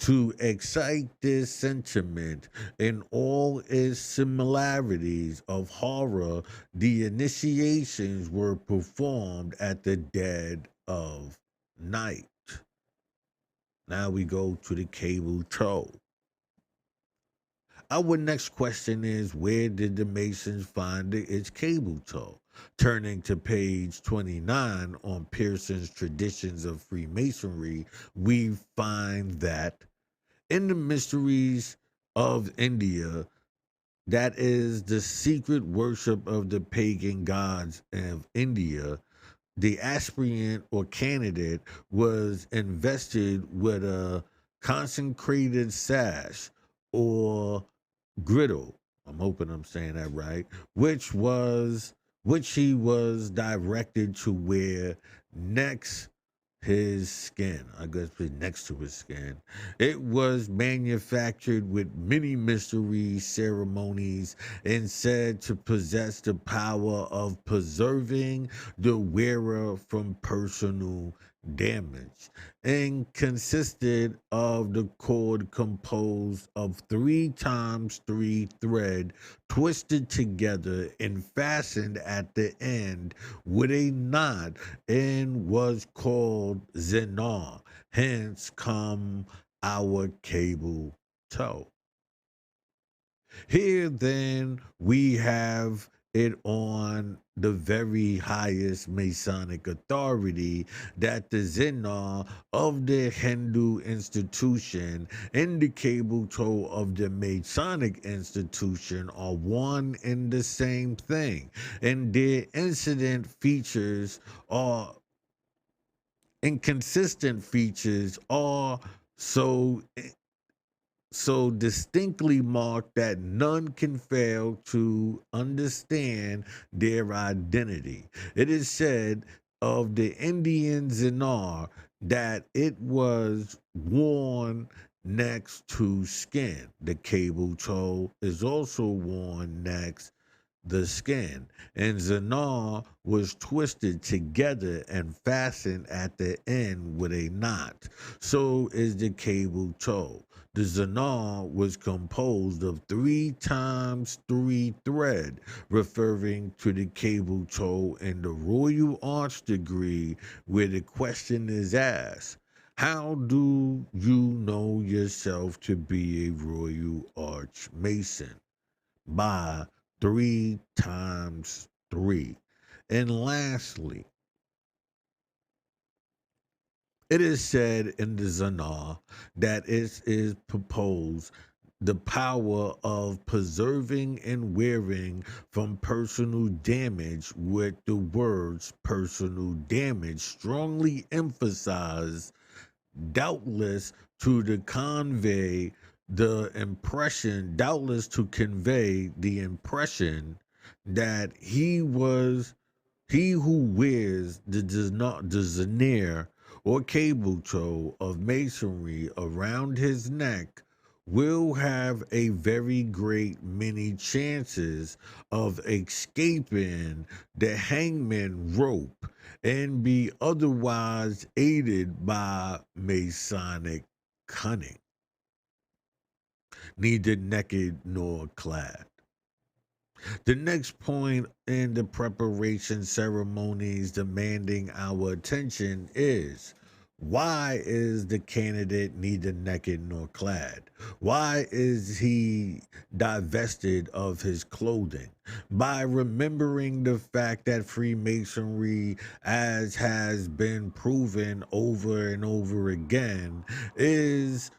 To excite this sentiment in all its similarities of horror, the initiations were performed at the dead of night. Now we go to the cable tow. Our next question is, where did the Masons find its cable tow? Turning to page 29 on Pearson's Traditions of Freemasonry, we find that in the mysteries of India, that is the secret worship of the pagan gods of India, the aspirant or candidate was invested with a consecrated sash or griddle. I'm hoping I'm saying that right, which he was directed to wear next his skin. I guess next to his skin. It was manufactured with many mystery ceremonies and said to possess the power of preserving the wearer from personal damage, and consisted of the cord composed of 3 times 3 thread twisted together and fastened at the end with a knot, and was called Zenar. Hence come our cable tow. Here then we have it on the very highest Masonic authority that the Zenar of the Hindu institution and the cable tow of the Masonic institution are one and the same thing, and their incident features are inconsistent features are so distinctly marked that none can fail to understand their identity. It is said of the Indian Zinar that it was worn next to skin. The cable tow is also worn next the skin, and Zanar was twisted together and fastened at the end with a knot. So is the cable tow. The Zanar was composed of 3 times 3 thread, referring to the cable tow in the Royal Arch degree, where the question is asked, how do you know yourself to be a Royal Arch Mason? By 3 times 3. And lastly, it is said in the Zanar that it is proposed the power of preserving and wearing from personal damage, with the words personal damage strongly emphasized, doubtless to the convey doubtless to convey the impression that he who wears the denier or cable tow of masonry around his neck will have a very great many chances of escaping the hangman rope and be otherwise aided by Masonic cunning, neither naked nor clad. The next point in the preparation ceremonies demanding our attention is, why is the candidate neither naked nor clad? Why is he divested of his clothing? By remembering the fact that Freemasonry, as has been proven over and over again, is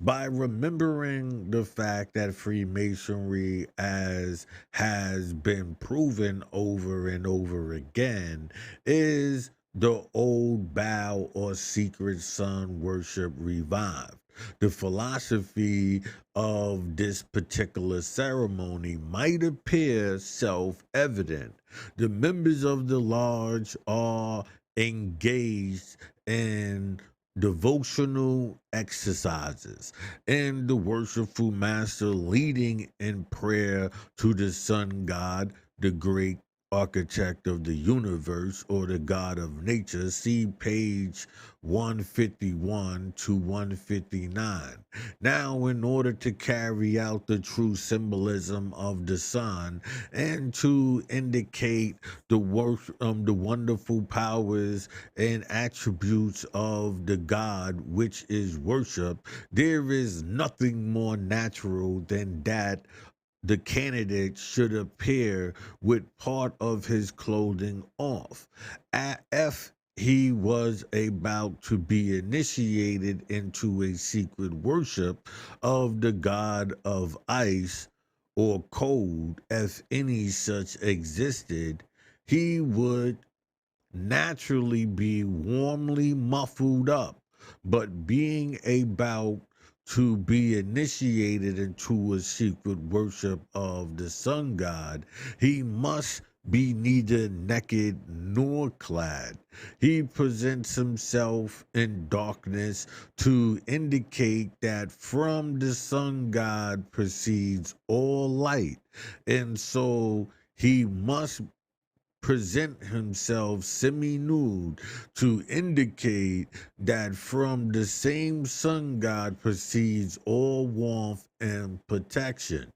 by remembering the fact that Freemasonry, as has been proven over and over again, is the old Baal or secret sun worship revived. The philosophy of this particular ceremony might appear self evident. The members of the lodge are engaged in devotional exercises, and the worshipful master leading in prayer to the sun god, the great architect of the universe or the God of nature. See page 151 to 159. Now, in order to carry out the true symbolism of the sun and to indicate the wonderful powers and attributes of the God which is worship, there is nothing more natural than that the candidate should appear with part of his clothing off. If he was about to be initiated into a secret worship of the god of ice or cold, if any such existed, he would naturally be warmly muffled up, but being about to be initiated into a secret worship of the sun god, he must be neither naked nor clad. He presents himself in darkness to indicate that from the sun god proceeds all light, and so he must present himself semi-nude to indicate that from the same sun god proceeds all warmth and protection.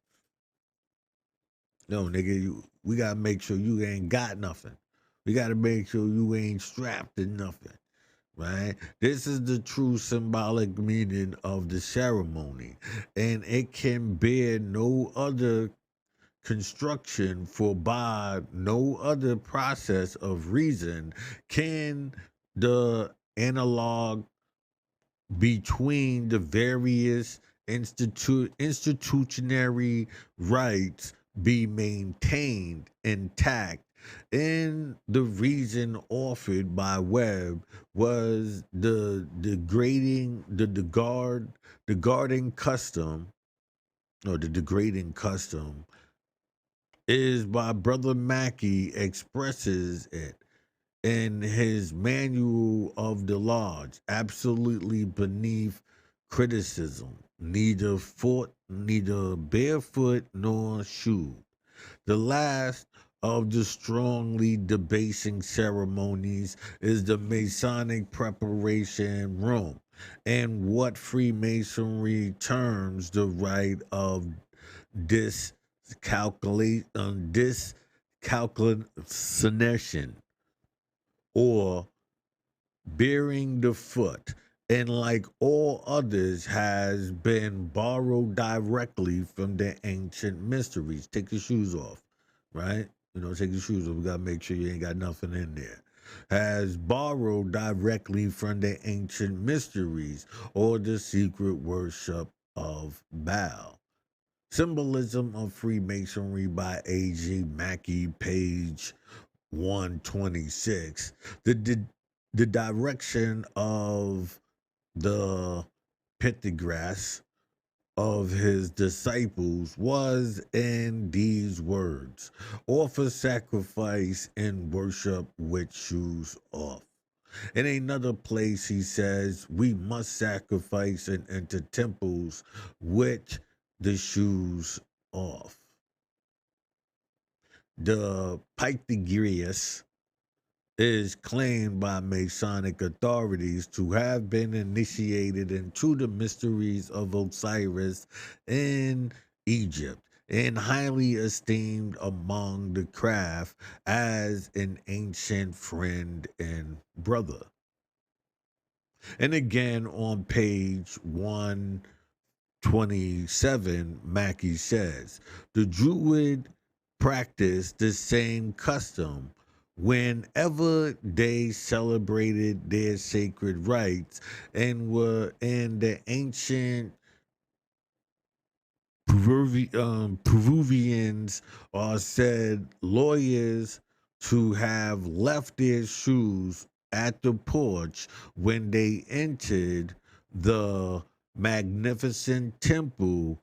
No, nigga, we gotta make sure you ain't got nothing. We gotta make sure you ain't strapped to nothing, right? This is the true symbolic meaning of the ceremony, and it can bear no other construction, for by no other process of reason can the analog between the various institutionary rights be maintained intact. And the reason offered by Webb was the guarding custom, or the degrading custom, is by Brother Mackey expresses it in his manual of the lodge, absolutely beneath criticism, neither barefoot nor shoe. The last of the strongly debasing ceremonies is the Masonic preparation room, and what Freemasonry terms the rite of discalculation or bearing the foot, and like all others has been borrowed directly from the ancient mysteries. Take your shoes off, right? Take your shoes off. We gotta make sure you ain't got nothing in there. Has borrowed directly from the ancient mysteries or the secret worship of Baal. Symbolism of Freemasonry by A.G. Mackey, page 126. The direction of the pentagraphs of his disciples was in these words: offer sacrifice and worship with shoes off. In another place, he says, we must sacrifice and enter temples with the shoes off. The Pythagoreans is claimed by Masonic authorities to have been initiated into the mysteries of Osiris in Egypt and highly esteemed among the craft as an ancient friend and brother. And again on page 127, Mackey says, the Druid practiced the same custom whenever they celebrated their sacred rites, and were in the ancient Peruvians are said lawyers to have left their shoes at the porch when they entered the magnificent temple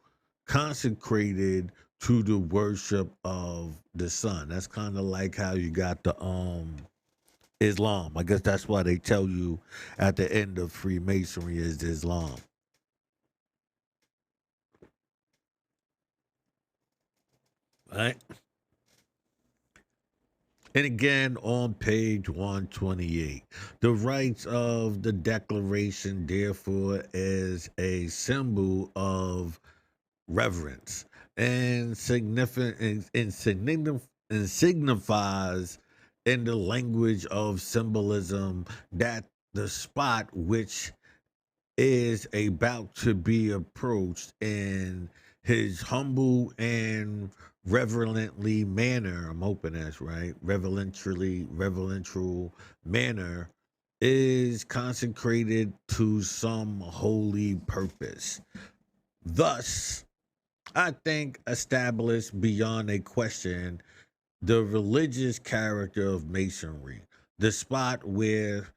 consecrated to the worship of the sun. That's kind of like how you got the Islam. I guess that's why they tell you at the end of Freemasonry is Islam. Right? And again, on page 128, the rights of the Declaration, therefore, is a symbol of reverence and significant and signifies in the language of symbolism that the spot which is about to be approached in his humble and reverently manner. I'm hoping that's right. Reverential manner is consecrated to some holy purpose. Thus, I think established beyond a question the religious character of Masonry, the spot where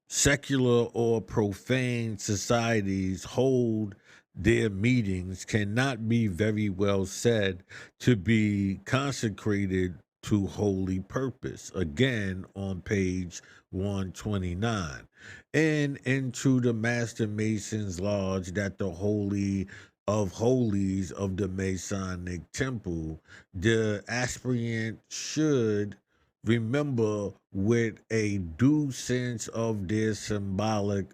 secular or profane societies hold their meetings cannot be very well said to be consecrated to holy purpose. Again, on page 129. And into the Master Mason's Lodge that the Holy of Holies of the Masonic Temple, the aspirant should remember with a due sense of their symbolic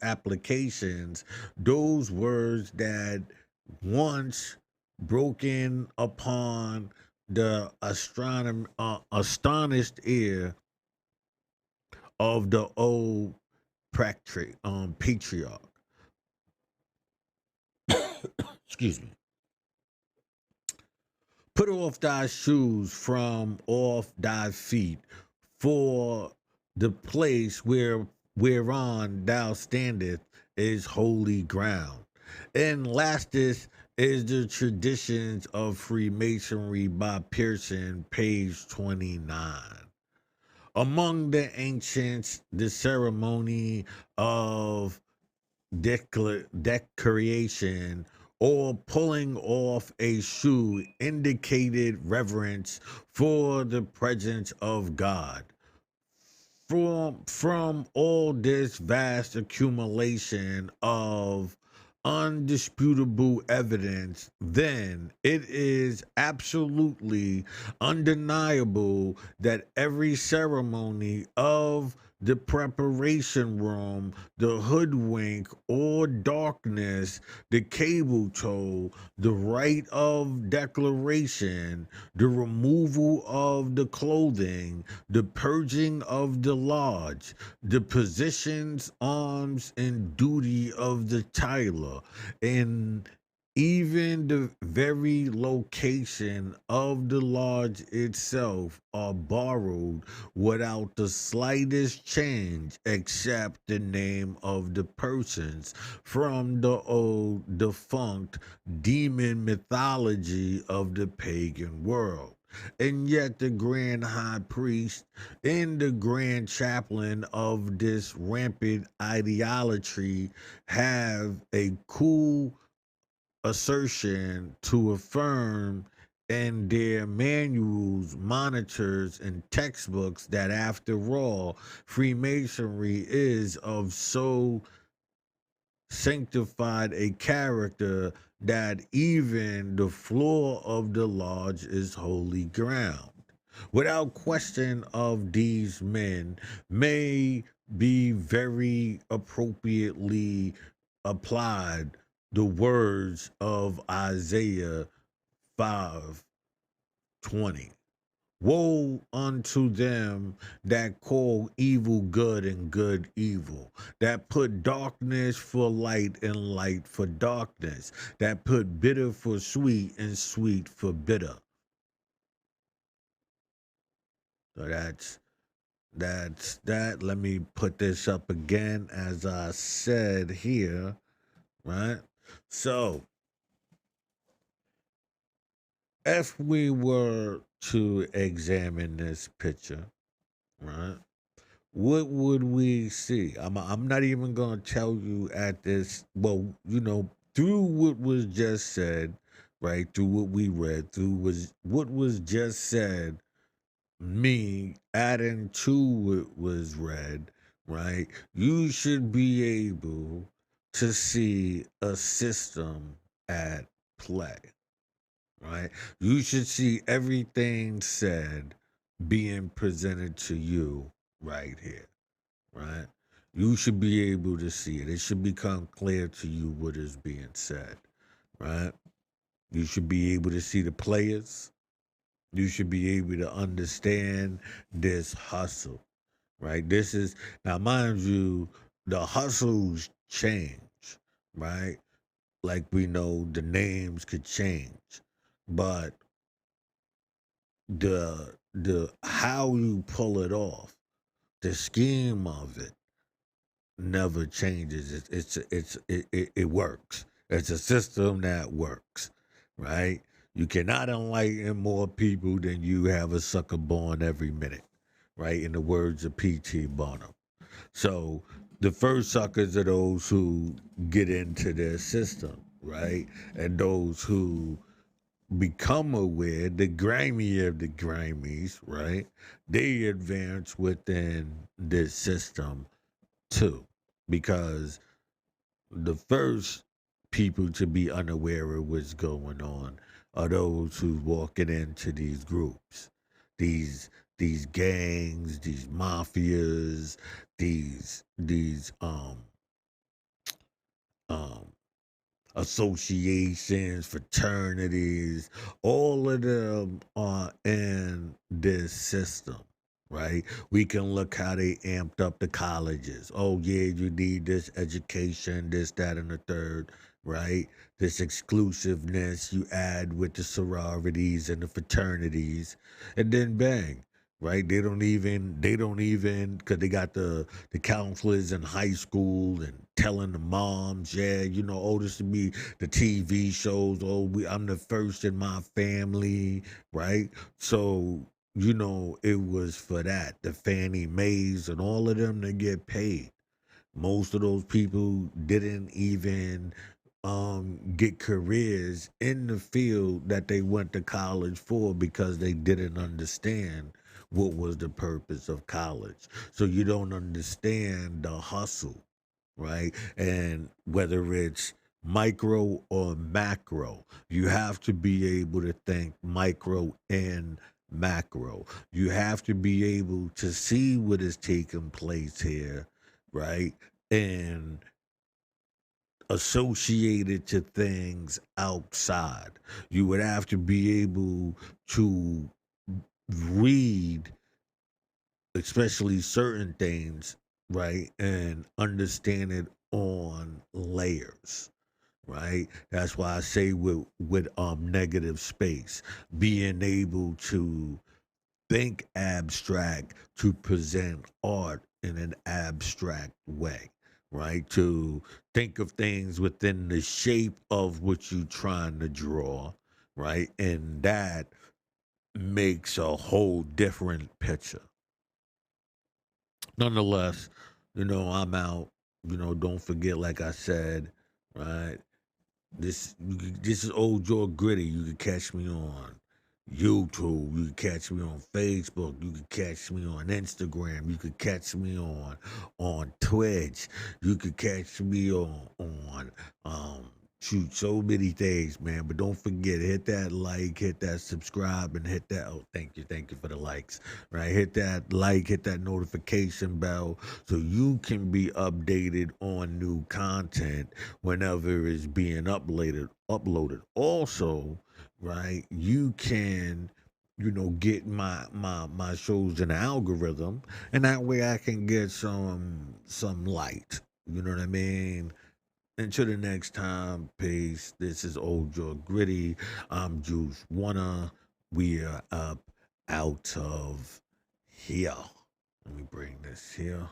applications those words that once broken upon the astonished ear of the old patriarch. Excuse me. Put off thy shoes from off thy feet, for the place whereon thou standest is holy ground. And lastest is the traditions of Freemasonry by Pearson, page 29. Among the ancients, the ceremony of decoration or pulling off a shoe indicated reverence for the presence of God. From all this vast accumulation of undisputable evidence, then it is absolutely undeniable that every ceremony of the preparation room, the hoodwink or darkness, the cable tow, the rite of declaration, the removal of the clothing, the purging of the lodge, the positions, arms, and duty of the Tyler, and even the very location of the lodge itself are borrowed without the slightest change except the name of the persons from the old defunct demon mythology of the pagan world. And yet, the grand high priest and the grand chaplain of this rampant ideology have a cool assertion to affirm in their manuals, monitors, and textbooks that, after all, Freemasonry is of so sanctified a character that even the floor of the lodge is holy ground. Without question of these men may be very appropriately applied the words of Isaiah 5:20. Woe unto them that call evil good and good evil, that put darkness for light and light for darkness, that put bitter for sweet and sweet for bitter. So that's that. Let me put this up again as I said here, right? So if we were to examine this picture, right? What would we see? I'm not even going to tell you at this. Well, through what was just said, right? Through what we read, through was what was just said. Me adding to what was read, right? You should be able to see a system at play, right? You should see everything said being presented to you right here, right? You should be able to see it. It should become clear to you what is being said, right? You should be able to see the players. You should be able to understand this hustle, right? This is, now, mind you, the hustles change, right? Like we know the names could change, but the how you pull it off, the scheme of it never changes. It works. It's a system that works, right? You cannot enlighten more people than you have a sucker born every minute, right? In the words of P.T. Barnum. So the first suckers are those who get into their system, right? And those who become aware, the grimy of the grimies, right? They advance within this system too, because the first people to be unaware of what's going on are those who walking into these groups, these these gangs, these mafias, these um associations, fraternities, all of them are in this system, right? We can look how they amped up the colleges. Oh, yeah, you need this education, this, that, and the third, right? This exclusiveness you add with the sororities and the fraternities, and then bang. Right, they don't even, because they got the counselors in high school and telling the moms, yeah, oh, this would be the TV shows. Oh, I'm the first in my family, right? So, it was for that, the Fannie Mae's and all of them to get paid. Most of those people didn't even get careers in the field that they went to college for because they didn't understand what was the purpose of college. So you don't understand the hustle, right? And whether it's micro or macro, you have to be able to think micro and macro. You have to be able to see what is taking place here, right? And associated to things outside. You would have to be able to read, especially certain things, right, and understand it on layers. Right. That's why I say with negative space, being able to think abstract to present art in an abstract way, right? To think of things within the shape of what you're trying to draw, right? And that makes a whole different picture. Nonetheless, I'm out. Don't forget, like I said, right? This is old Joe Gritty. You can catch me on YouTube. You can catch me on Facebook. You can catch me on Instagram. You can catch me on Twitch. You can catch me on shoot, so many things, man. But don't forget, hit that like, hit that subscribe, and hit that. Oh, thank you for the likes. Right, hit that like, hit that notification bell, so you can be updated on new content whenever it's being uploaded. Also, right, you can get my shows in the algorithm, and that way I can get some light. You know what I mean? Until the next time, peace. This is Old Joe Gritty. I'm Juice Wanna. We are up out of here. Let me bring this here.